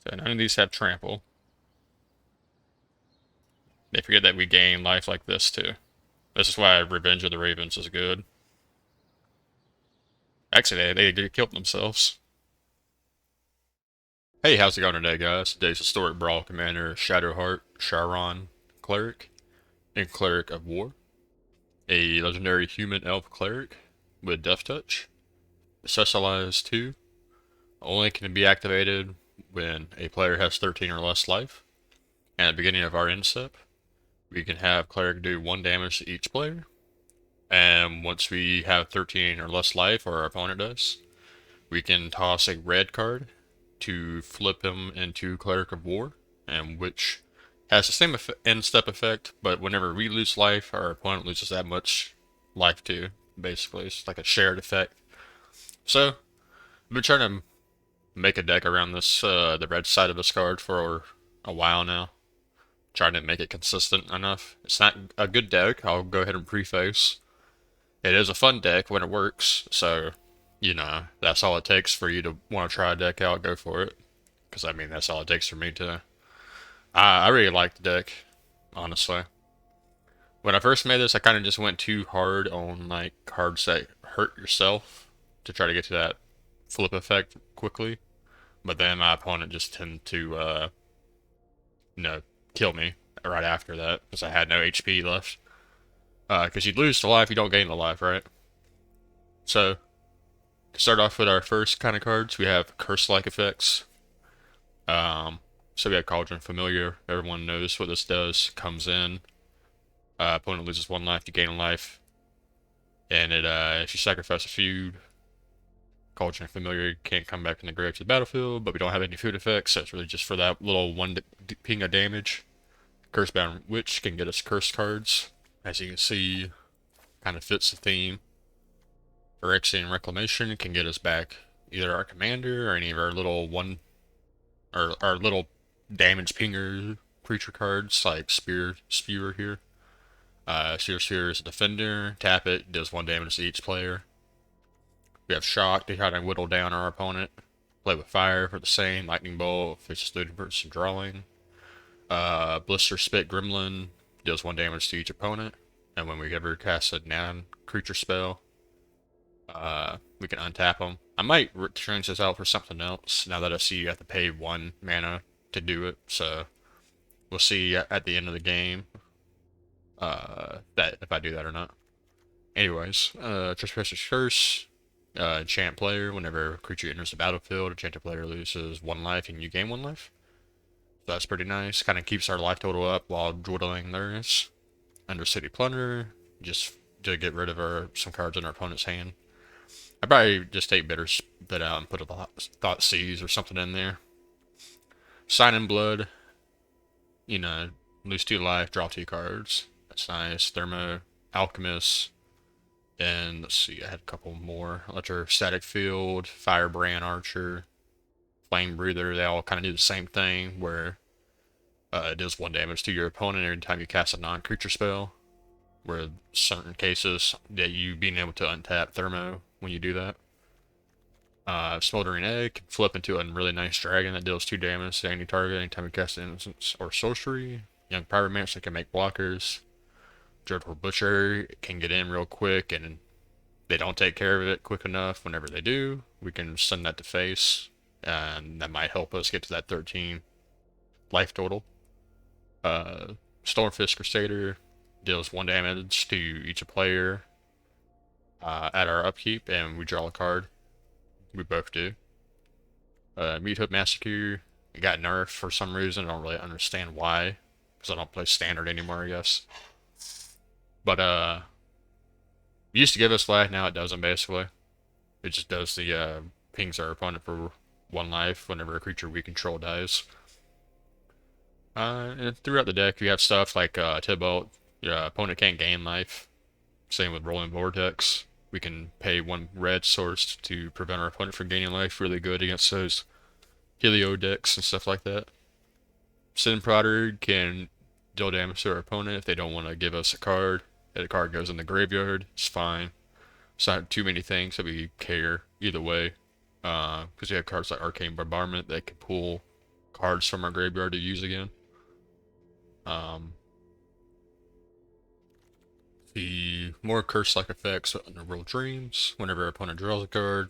So none of these have trample. They forget that we gain life like this too. This is why Revenge of the Ravens is good. Actually, they killed themselves. Hey, how's it going today, guys? Today's historic Brawl commander Shadowheart, Sharon, Cleric, and Cleric of War. A legendary human elf cleric with Death Touch. Specialized 2. Only can be activated when a player has 13 or less life. And at the beginning of our end step, we can have Cleric do 1 damage to each player. And once we have 13 or less life, or our opponent does, we can toss a red card to flip him into Cleric of War, and which has the same end step effect, but whenever we lose life, our opponent loses that much life too. Basically, it's like a shared effect. So, I've been trying to make a deck around this, the red side of this card for a while now. Trying to make it consistent enough. It's not a good deck, I'll go ahead and preface. It is a fun deck when it works, so, that's all it takes for you to want to try a deck out, go for it. Because, I mean, that's all it takes for me to. I really like the deck, honestly. When I first made this, I kind of just went too hard on, like, cards that hurt yourself to try to get to that flip effect quickly. But then my opponent just tended to, you know, kill me right after that because I had no HP left. Because you lose the life, you don't gain the life, right? So, to start off with our first kind of cards, we have curse-like effects. So we have Cauldron Familiar. Everyone knows what this does. Comes in. Opponent loses 1 life, you gain a life. And if you sacrifice a feud, Cauldron Familiar can't come back in the grave to the battlefield, but we don't have any food effects, so it's really just for that little 1 ping of damage. Cursebound Witch can get us curse cards. As you can see, kind of fits the theme. Phyrexian Reclamation can get us back either our commander or any of our little our little damage pinger creature cards like Spear here. Sphere is a defender. Tap it, does 1 damage to each player. We have Shock to kind of whittle down our opponent. Play with Fire for the same. Lightning Bolt if it's just 30% drawing. Blister Spit Gremlin deals 1 damage to each opponent. And when we ever cast a non-creature spell, we can untap them. I might change this out for something else now that I see you have to pay 1 mana to do it. So we'll see at the end of the game that if I do that or not. Anyways, Trespasser's Curse. Enchant player. Whenever a creature enters the battlefield, enchanted player loses 1 life and you gain 1 life. So that's pretty nice. Kind of keeps our life total up while dwindling theirs. Undercity Plunder, just to get rid of some cards in our opponent's hand. I'd probably just take Bitter Spit out and put a Thought Seize or something in there. Sign in Blood, lose 2 life, draw 2 cards. That's nice. Thermo Alchemist. And let's see, I had a couple more. Electrostatic Field, Firebrand Archer, Flame Breather. They all kind of do the same thing where it does 1 damage to your opponent every time you cast a non-creature spell. Where certain cases that you being able to untap Thermo when you do that. Smoldering Egg can flip into a really nice dragon that deals 2 damage to any target anytime you cast an Innocence or Sorcery. Young Pyromancer can make blockers. Dreadful Butcher can get in real quick, and they don't take care of it quick enough. Whenever they do, we can send that to face, and that might help us get to that 13 life total. Stormfist Crusader deals 1 damage to each player at our upkeep, and we draw a card. We both do. Meat Hook Massacre, it got nerfed for some reason. I don't really understand why, because I don't play Standard anymore, I guess. But, it used to give us life, now it doesn't, basically. It just does the, pings our opponent for 1 life whenever a creature we control dies. And throughout the deck, you have stuff like, Tibalt. Your opponent can't gain life. Same with Rolling Vortex. We can pay 1 red source to prevent our opponent from gaining life. Really good against those Helio decks and stuff like that. Sin Prodder can deal damage to our opponent if they don't want to give us a card. If the card goes in the graveyard, it's fine. It's not too many things that we care either way. Because we have cards like Arcane Bombardment that can pull cards from our graveyard to use again. The more curse-like effects Underworld Dreams. Whenever our opponent draws a card,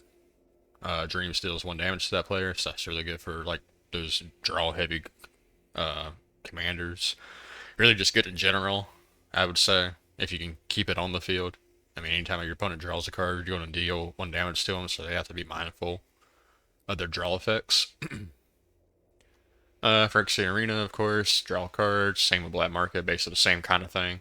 Dreams deals 1 damage to that player, so that's really good for like those draw-heavy commanders. Really just good in general, I would say, if you can keep it on the field. I mean, anytime your opponent draws a card, you're going to deal 1 damage to them, so they have to be mindful of their draw effects. Phyrexian Arena, of course, draw cards, same with Black Market, basically the same kind of thing.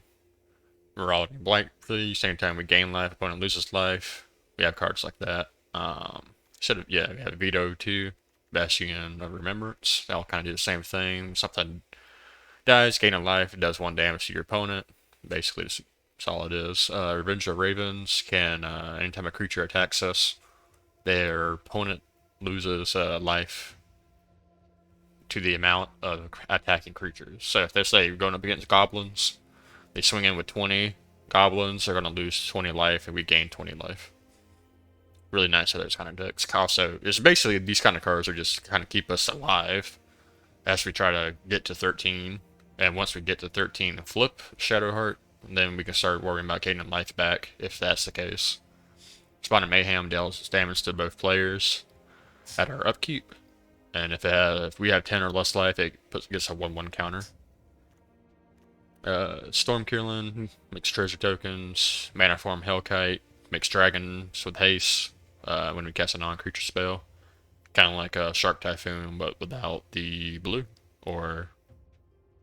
Marauding Blankly, same time we gain life, opponent loses life. We have cards like that. We have Veto too. Bastion of Remembrance. They all kind of do the same thing. Something dies, gain a life, it does 1 damage to your opponent. Basically, that's all it is. Revenge of Ravens can, anytime a creature attacks us, their opponent loses life to the amount of attacking creatures. So if they say you're going up against goblins, they swing in with 20 goblins, they're going to lose 20 life, and we gain 20 life. Really nice for those kind of decks. Also, it's basically these kind of cards are just kind of keep us alive as we try to get to 13. And once we get to 13 and flip Shadowheart, then we can start worrying about gaining life back, if that's the case. Spawn of Mayhem deals damage to both players at our upkeep. And if we have 10 or less life, it gets a 1/1 counter. Stormkirlin makes treasure tokens. Mana Form Hellkite makes dragons with haste when we cast a non-creature spell. Kind of like a Shark Typhoon, but without the blue. Or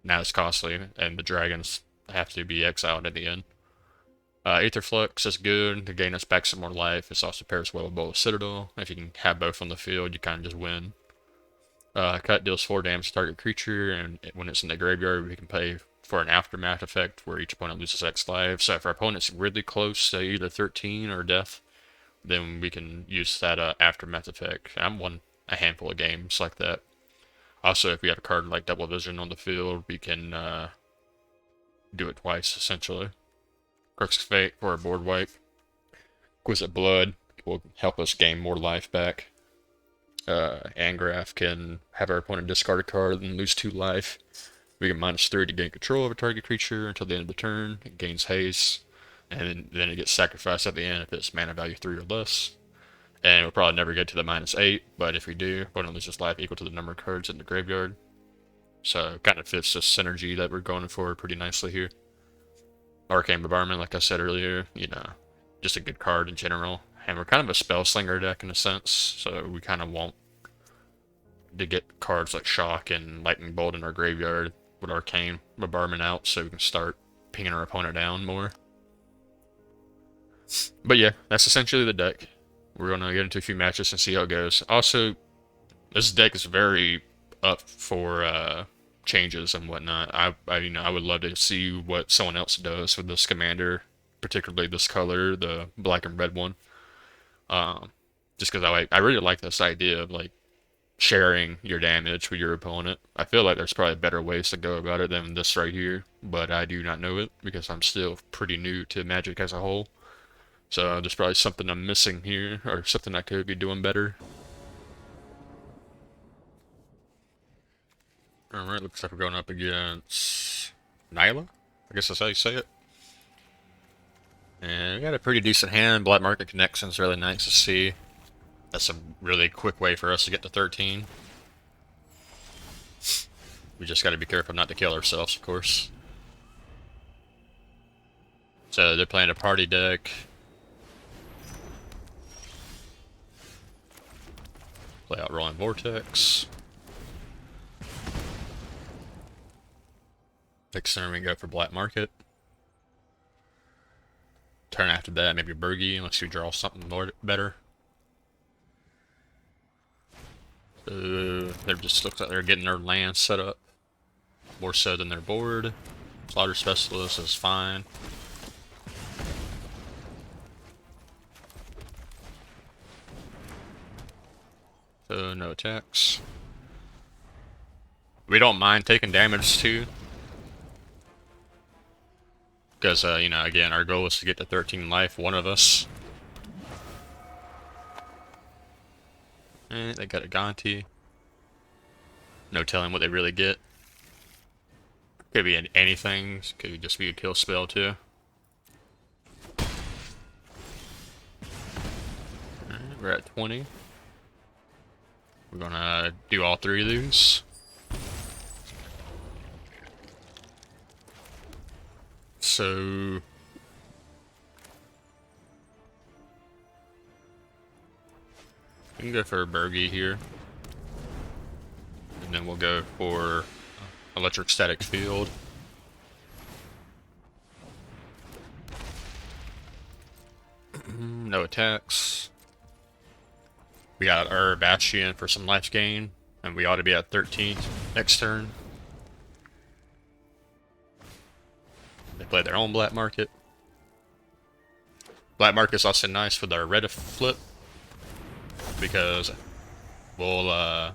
not as costly, and the dragons have to be exiled at the end. Aetherflux is good to gain us back some more life. It's also pairs well with Bowl of Citadel. If you can have both on the field, you kind of just win. Cut deals 4 damage to target creature, and when it's in the graveyard, we can pay for an aftermath effect where each opponent loses X life. So if our opponent's really close to either 13 or death, then we can use that aftermath effect. I'm won a handful of games like that. Also, if we have a card like Double Vision on the field, we can do it twice, essentially. Crux of Fate for a board wipe. Exquisite Blood will help us gain more life back. Angrath can have our opponent discard a card and lose 2 life. We can -3 to gain control of a target creature until the end of the turn. It gains haste, and then it gets sacrificed at the end if it's mana value 3 or less. And we'll probably never get to the -8, but if we do, opponent loses life equal to the number of cards in the graveyard. So kind of fits this synergy that we're going for pretty nicely here. Arcane Bombardment, like I said earlier, just a good card in general. And we're kind of a spell slinger deck in a sense, so we kind of want to get cards like Shock and Lightning Bolt in our graveyard with Arcane Bombardment out so we can start pinging our opponent down more. But yeah, that's essentially the deck. We're going to get into a few matches and see how it goes. Also, this deck is very up for changes and whatnot. I would love to see what someone else does with this commander, particularly this color, the black and red one. Just because I really like this idea of like sharing your damage with your opponent. I feel like there's probably better ways to go about it than this right here, but I do not know it because I'm still pretty new to Magic as a whole. So there's probably something I'm missing here, or something I could be doing better. Alright, looks like we're going up against Nyla? I guess that's how you say it. And we got a pretty decent hand. Black Market Connection's really nice to see. That's a really quick way for us to get to 13. We just gotta be careful not to kill ourselves, of course. So they're playing a party deck. Play out Rolling Vortex. Next turn we go for Black Market. Turn after that, maybe Burgie, unless you draw something more better. They just looks like they're getting their land set up. More so than their board. Slaughter Specialist is fine. So no attacks. We don't mind taking damage too. Because, again, our goal is to get to 13 life, one of us. And they got a Gonti. No telling what they really get. Could be anything. Could just be a kill spell too. Alright, we're at 20. We're gonna do all 3 of these. So we can go for a Bergie here. And then we'll go for electric static field. No attacks. We got our Bastion for some life gain, and we ought to be at 13 next turn. They play their own black market. Black market's also nice for their red flip, because we'll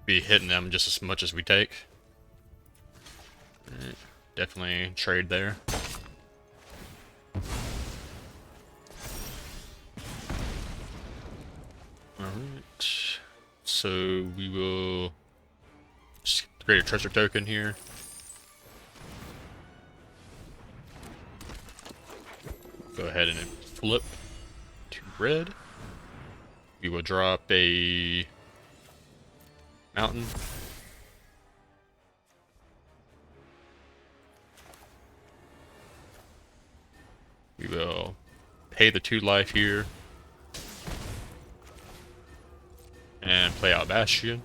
be hitting them just as much as we take. Right. Definitely trade there. Alright, so we will just create a treasure token here. Go ahead and flip to red. We will drop a mountain. We will pay the 2 life here. And play out Bastion.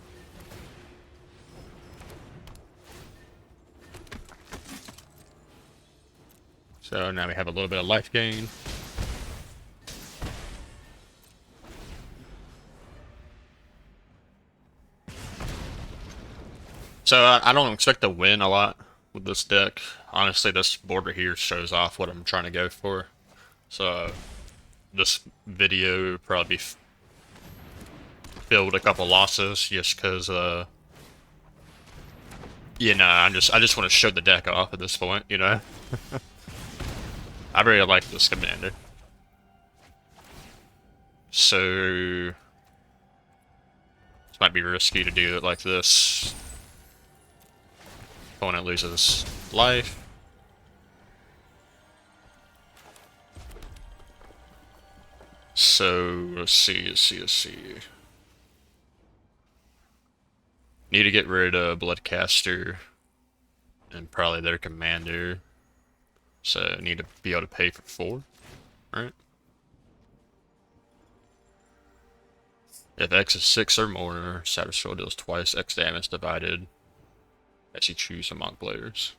So now we have a little bit of life gain. So I don't expect to win a lot with this deck. Honestly, this border here shows off what I'm trying to go for. So this video will probably be filled with a couple losses just because, you know, I just want to show the deck off at this point, you know. I really like this commander. So this might be risky to do it like this. Opponent loses life. So let's see. Need to get rid of Bloodcaster and probably their commander. So need to be able to pay for 4, right? If X is 6 or more, Shadowheart deals twice X damage divided as you choose among players.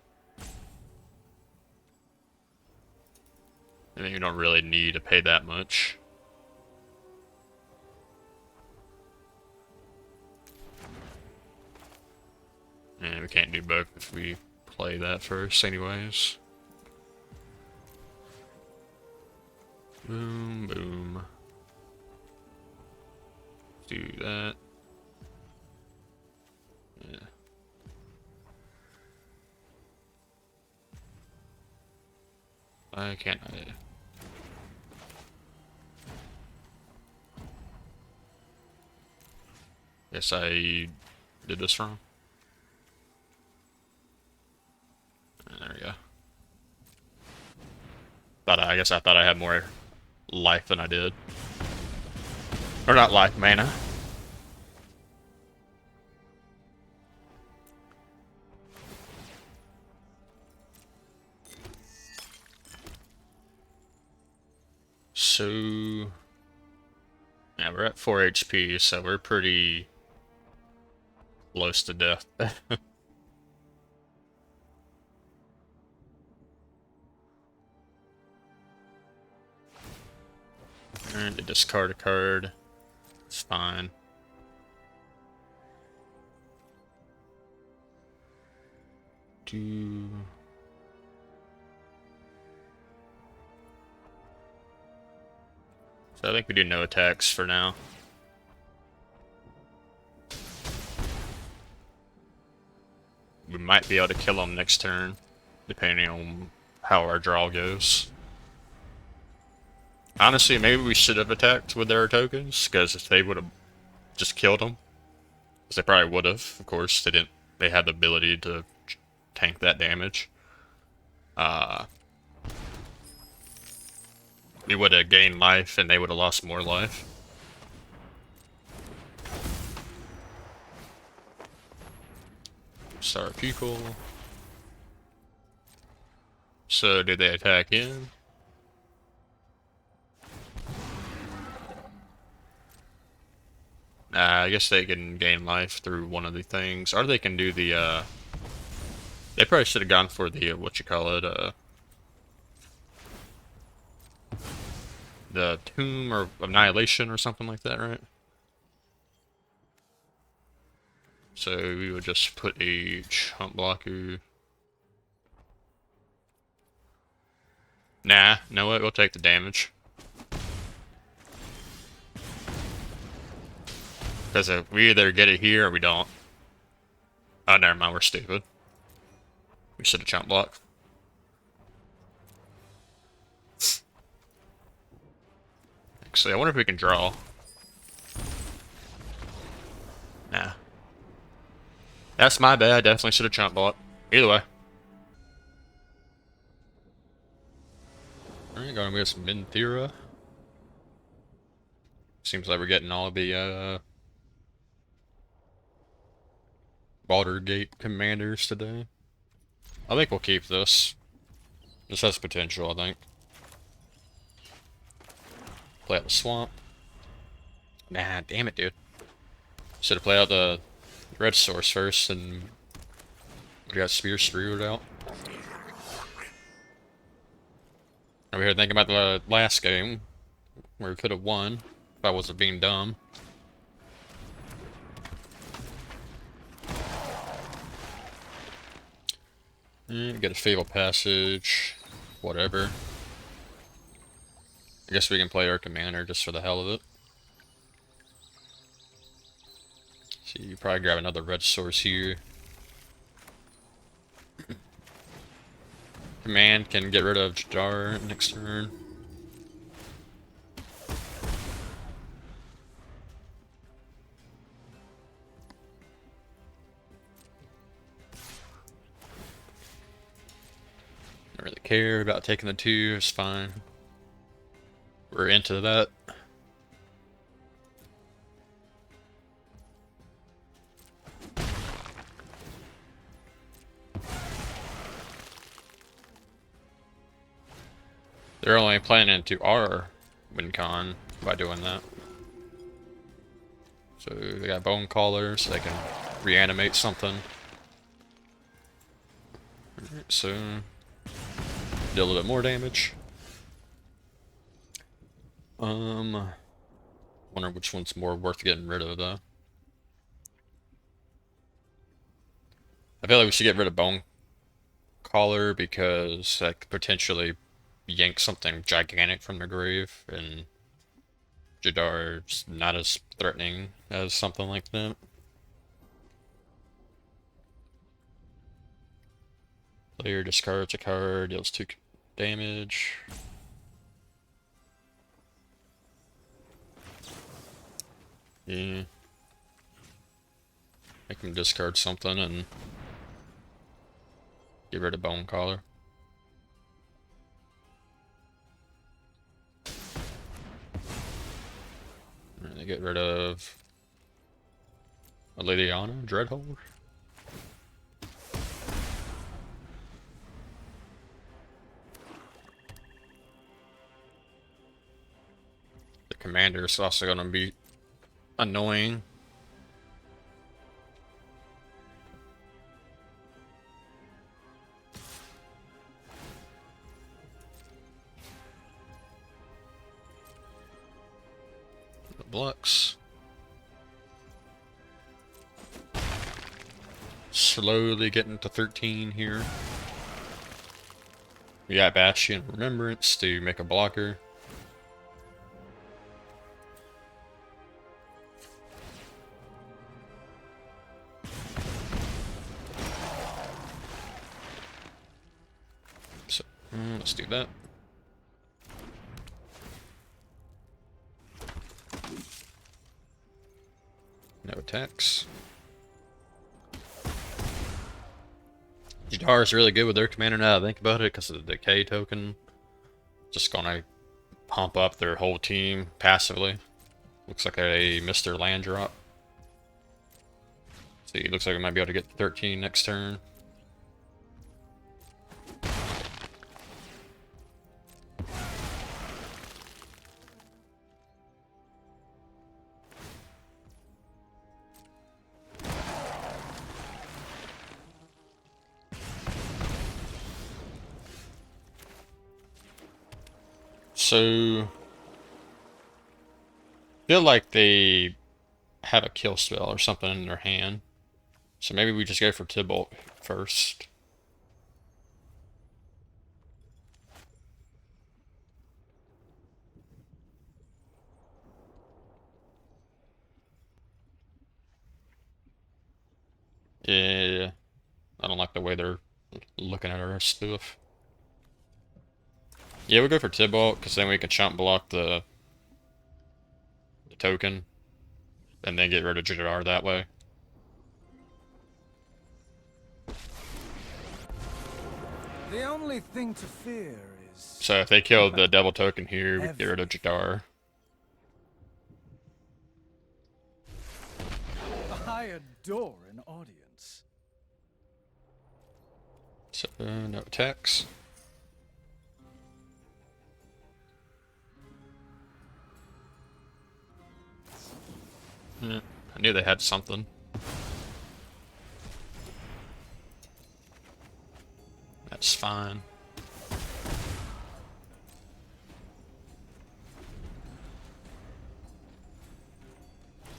I mean, you don't really need to pay that much. And we can't do both if we play that first anyways. Boom, boom. Do that. Yeah. Why can't I? Guess I did this wrong. There we go. I guess I thought I had more life than I did. Or not life, mana. So yeah, we're at 4 HP, so we're pretty close to death. And to discard a card. It's fine. So I think we do no attacks for now. We might be able to kill them next turn, depending on how our draw goes. Honestly, maybe we should have attacked with their tokens, because if they would have just killed them, Because they probably would have, of course. They didn't. They had the ability to tank that damage. We would have gained life, and they would have lost more life. Star people. So, did they attack in? I guess they can gain life through one of the things. Or they can do the, they probably should have gone for the, the Tomb or Annihilation or something like that, right? So we would just put a chump blocker. Nah, know what? We'll take the damage. Because if we either get it here or we don't. Oh, never mind, we're stupid. We should have chump blocked. Actually, I wonder if we can draw. Nah. That's my bad, definitely should have chump blocked. Either way. Alright, going with some Minthera. Seems like we're getting all the, Baldur's Gate commanders today. I think we'll keep this. This has potential, I think. Play out the swamp. Nah, damn it, dude. Should have played out the red source first, and we got spear screwed out. Over here thinking about the last game, where we could have won, if I wasn't being dumb. And get a Fatal Passage, whatever. I guess we can play our commander just for the hell of it. So you probably grab another red source here. Command can get rid of Jadar next turn. Don't really care about taking the 2, it's fine. We're into that. They're only playing into our win con by doing that. So they got Bone Caller, so they can reanimate something. Alright, so do a little bit more damage. Wonder which one's more worth getting rid of though. I feel like we should get rid of Bone Caller because that could potentially yank something gigantic from the grave, and Jadar's not as threatening as something like that. Player discards a card, deals 2 damage. Yeah. Make him discard something and get rid of Bone Collar. And they get rid of a Liliana, Dreadhold. The commander is also going to be annoying. The blocks. Slowly getting to 13 here. We got Bastion Remembrance to make a blocker. So, let's do that. No attacks. Jadar is really good with their commander now that I think about it, because of the decay token. Just gonna pump up their whole team passively. Looks like they missed their land drop. See, looks like we might be able to get 13 next turn. So, feel like they have a kill spell or something in their hand. So maybe we just go for Tibalt first. Yeah, I don't like the way they're looking at our stuff. Yeah, we'll go for Tibalt, because then we can chump block the token, and then get rid of Jadar that way. The only thing to fear is... So if they kill the devil token here, we get rid of Jadar. I adore an audience. So, no attacks. Yeah, I knew they had something. That's fine. I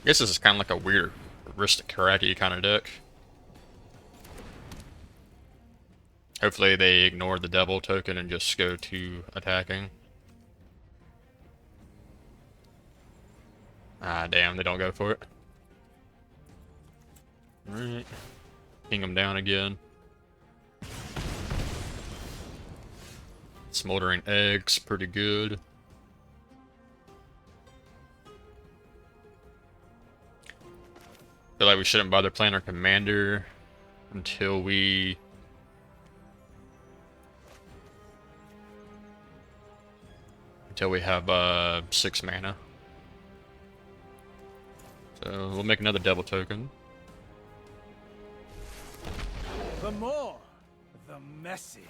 guess this is kind of like a weird aristocratic kind of deck. Hopefully they ignore the devil token and just go to attacking. Ah, damn, they don't go for it. Alright. Ping them down again. Smoldering eggs, pretty good. Feel like we shouldn't bother playing our commander until we have 6 mana. So we'll make another devil token. The more, the messier.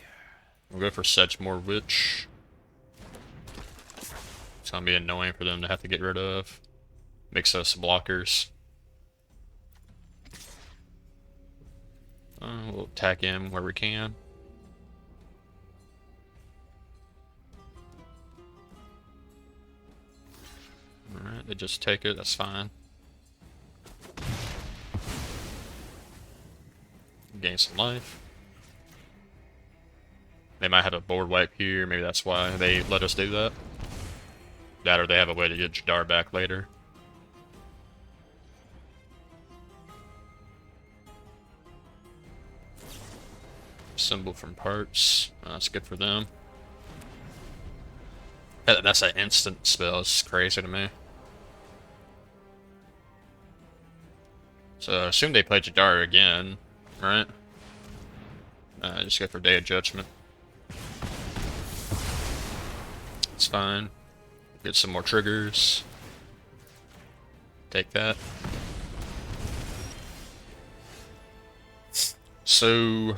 We'll go for Sedgemoor Witch. It's gonna be annoying for them to have to get rid of. Makes us blockers. We'll attack him where we can. Alright, they just take it, that's fine. Gain some life. They might have a board wipe here, maybe that's why they let us do that. That or they have a way to get Jadar back later. Symbol from parts. That's good for them. That's an instant spell. It's crazy to me. So I assume they play Jadar again, right? Just go for Day of Judgment. It's fine. Get some more triggers. Take that. So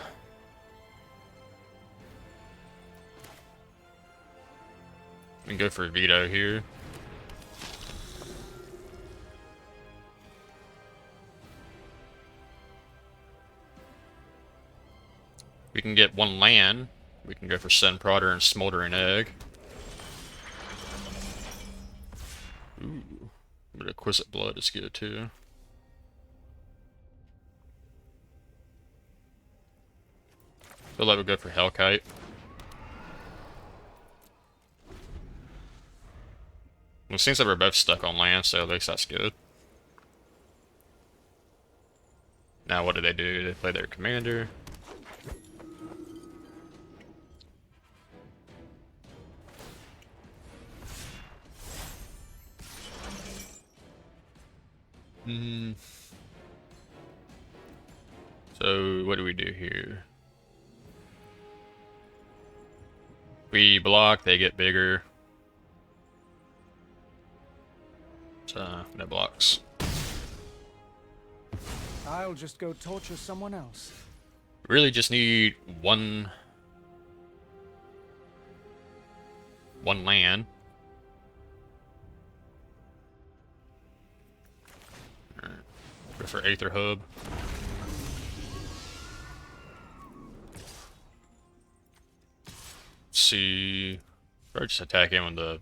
we can go for a veto here. We can get 1 land. We can go for Sun Prodder and Smoldering Egg. Ooh, but Exquisite Blood is good too. Feel like we'll go for Hellkite. Well, it seems like we're both stuck on land, so at least that's good. Now what do? They play their commander. So what do we do here? We block, they get bigger. No blocks. I'll just go torture someone else. Really just need one land. Alright. Go for Aether Hub. Let's see. Or just attack him with the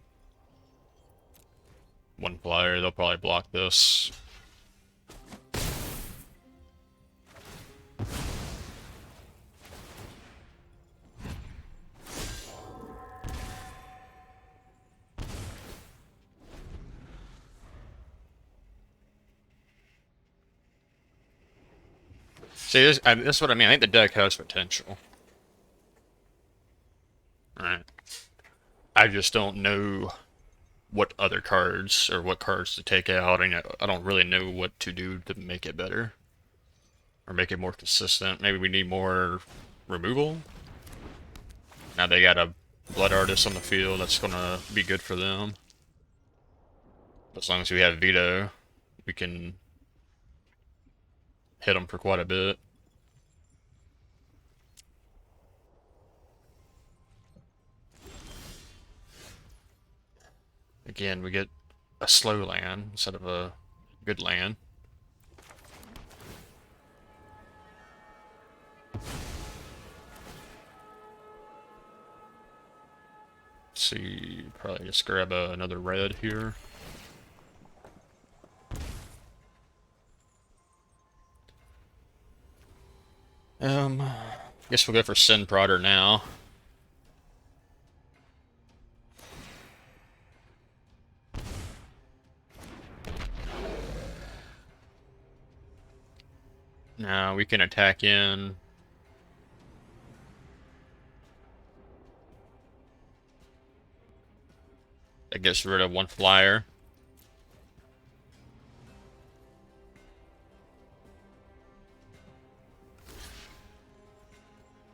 one flyer. They'll probably block this. See, this is what I mean. I think the deck has potential. Alright. I just don't know what other cards or what cards to take out. I don't really know what to do to make it better. Or make it more consistent. Maybe we need more removal. Now they got a Blood Artist on the field. That's going to be good for them. As long as we have Veto, we can hit them for quite a bit. Again, we get a slow land instead of a good land. Let's see, probably just grab another red here. Guess we'll go for Sin Prodder now. Now we can attack in. That gets rid of one flyer.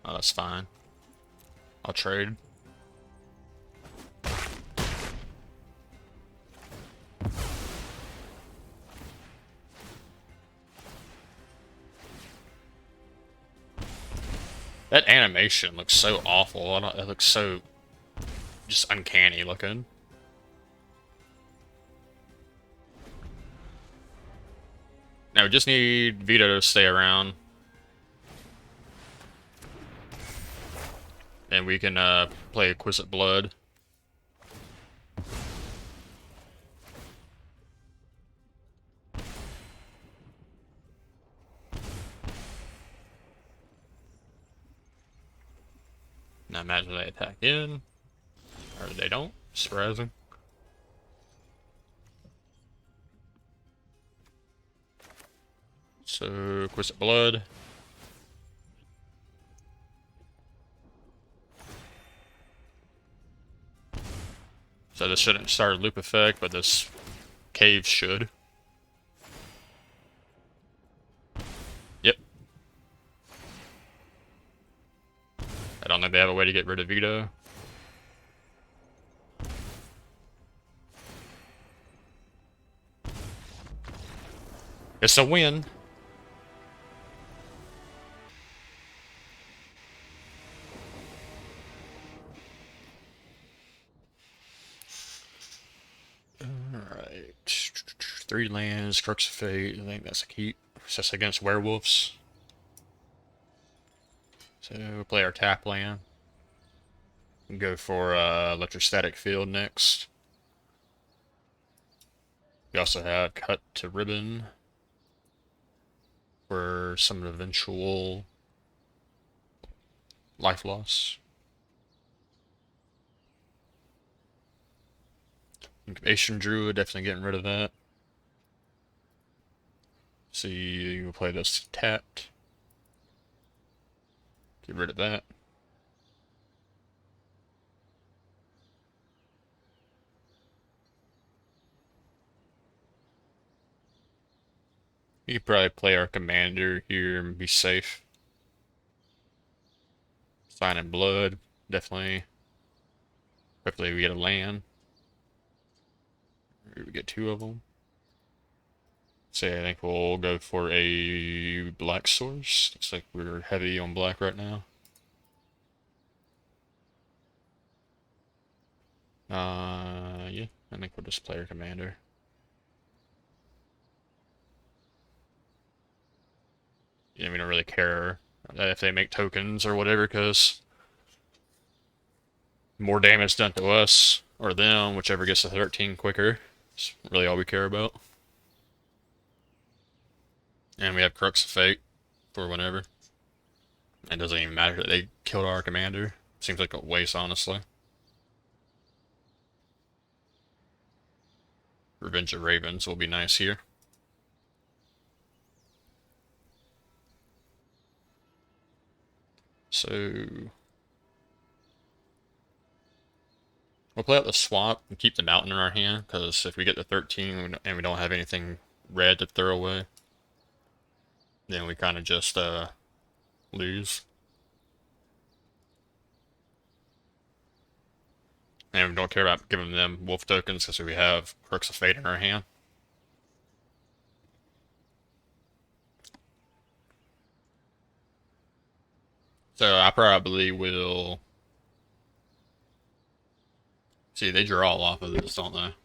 Oh, that's fine. I'll trade. That animation looks so awful. It looks so just uncanny looking. Now we just need Vito to stay around. And we can play Exquisite Blood. Now imagine they attack in. Or they don't. Surprising. So, Exquisite Blood. So this shouldn't start a loop effect, but this cave should. Yep. I don't think they have a way to get rid of Veto. It's a win. Alright. 3 lands, Crux of Fate. I think that's a keep. That's against werewolves. So we'll play our tap land. Go for Electrostatic Field next. We also have Cut to Ribbon for some eventual life loss. Incubation Druid, definitely getting rid of that. See, we'll play this tapped. Get rid of that. You could probably play our commander here and be safe. Sign in Blood, definitely. Hopefully we get a land. Maybe we get 2 of them. So I think we'll go for a black source. Looks like we're heavy on black right now. Yeah, I think we'll just play our commander. Yeah, we don't really care if they make tokens or whatever, because more damage done to us or them, whichever gets to 13 quicker, is really all we care about. And we have Crux of Fate for whenever. It doesn't even matter that they killed our commander. Seems like a waste, honestly. Revenge of Ravens will be nice here. So we'll play out the swamp and keep the mountain in our hand, because if we get to 13 and we don't have anything red to throw away, then we kind of just lose. And we don't care about giving them wolf tokens because we have Crux of Fate in our hand. So I probably will... See, they draw off of this, don't they?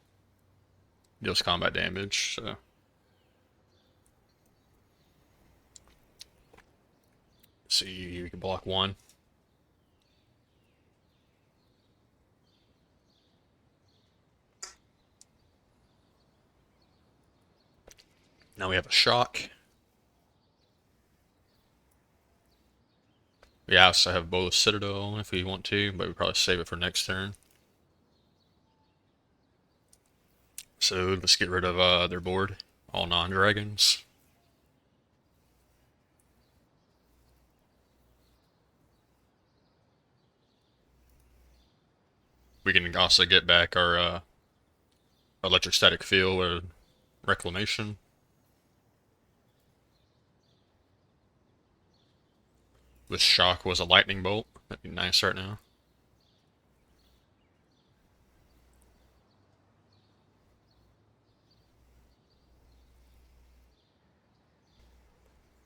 Deals combat damage, so... See, we can block 1. Now we have a shock. We also have Bola Citadel if we want to, but we probably save it for next turn. So let's get rid of their board. All non-dragons. We can also get back our electrostatic field or reclamation. This shock was a lightning bolt. That'd be nice right now.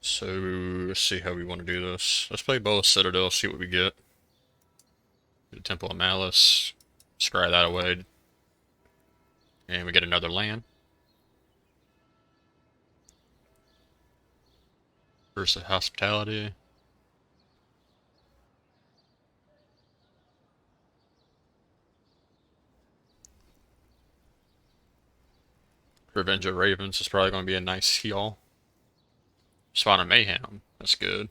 So let's see how we want to do this. Let's play Bola Citadel, see what we get. The Temple of Malice. Scry that away. And we get another land. Versus Hospitality. Revenge of Ravens is probably going to be a nice heal. Spawn of Mayhem. That's good.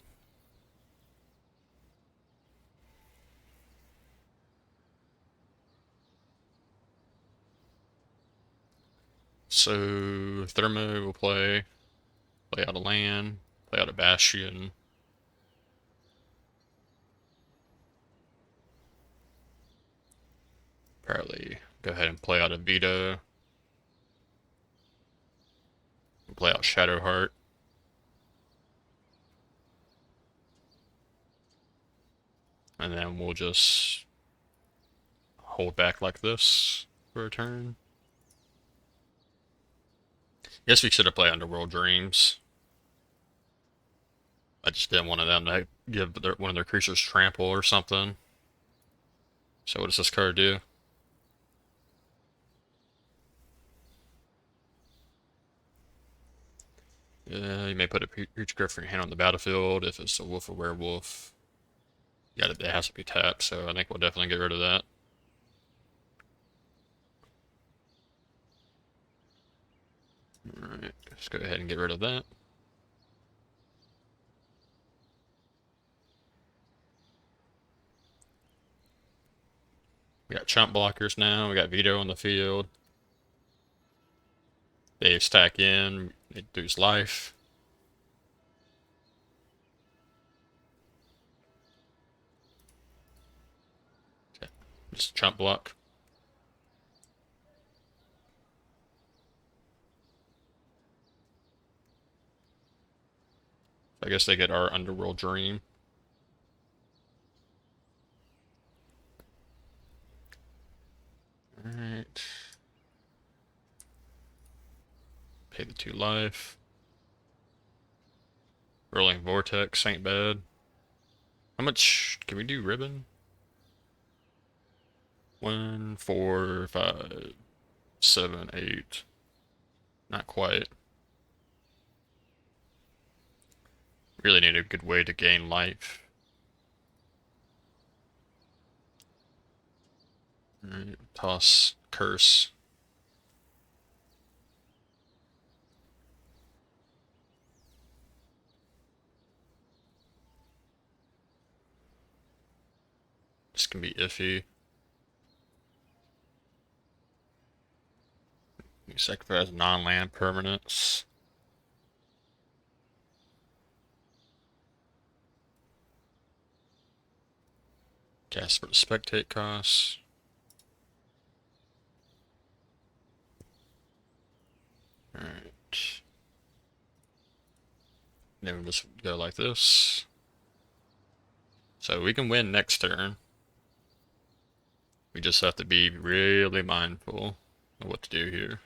So Thermo will play out a land, play out a Bastion. Probably go ahead and play out a Veto. Play out Shadowheart. And then we'll just hold back like this for a turn. Guess we should have played Underworld Dreams. I just didn't want them to give one of their creatures trample or something. So what does this card do? You may put a creature card from your hand on the battlefield if it's a wolf or werewolf. Yeah, it has to be tapped, so I think we'll definitely get rid of that. Alright, let's go ahead and get rid of that. We got chump blockers now, we got Veto on the field. They stack in, they lose life. Okay, just chump block. I guess they get our Underworld Dream. 2 life. Rolling Vortex ain't bad. How much can we do ribbon? 1, 4, 5, 7, 8. Not quite. Really need a good way to gain life. Alright, toss curse. This can be iffy. You sacrifice non-land permanents. Cast for the spectate costs. Alright. Then we'll just go like this. So we can win next turn. We just have to be really mindful of what to do here.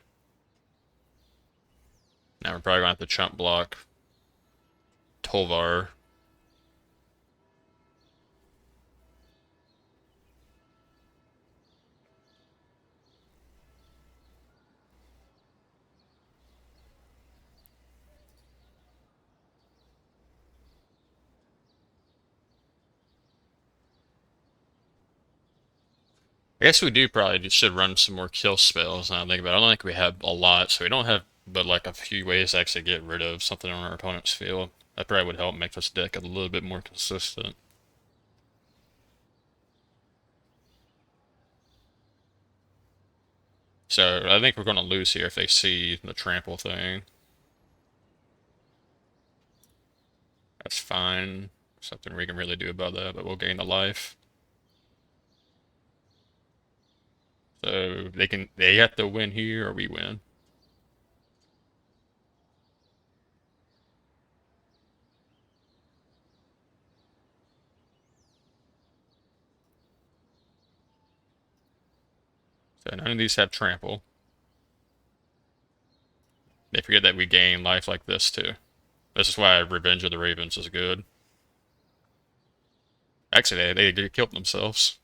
Now we're probably gonna have to chump block Tolvar. I guess we do probably just should run some more kill spells now I think about it. I don't think we have a lot, so we don't have but like a few ways to actually get rid of something on our opponent's field. That probably would help make this deck a little bit more consistent. So I think we're going to lose here if they see the trample thing. That's fine. Something we can really do about that, but we'll gain the life. So they have to win here or we win. So none of these have trample. They forget that we gain life like this too. This is why Revenge of the Ravens is good. Actually, they killed themselves.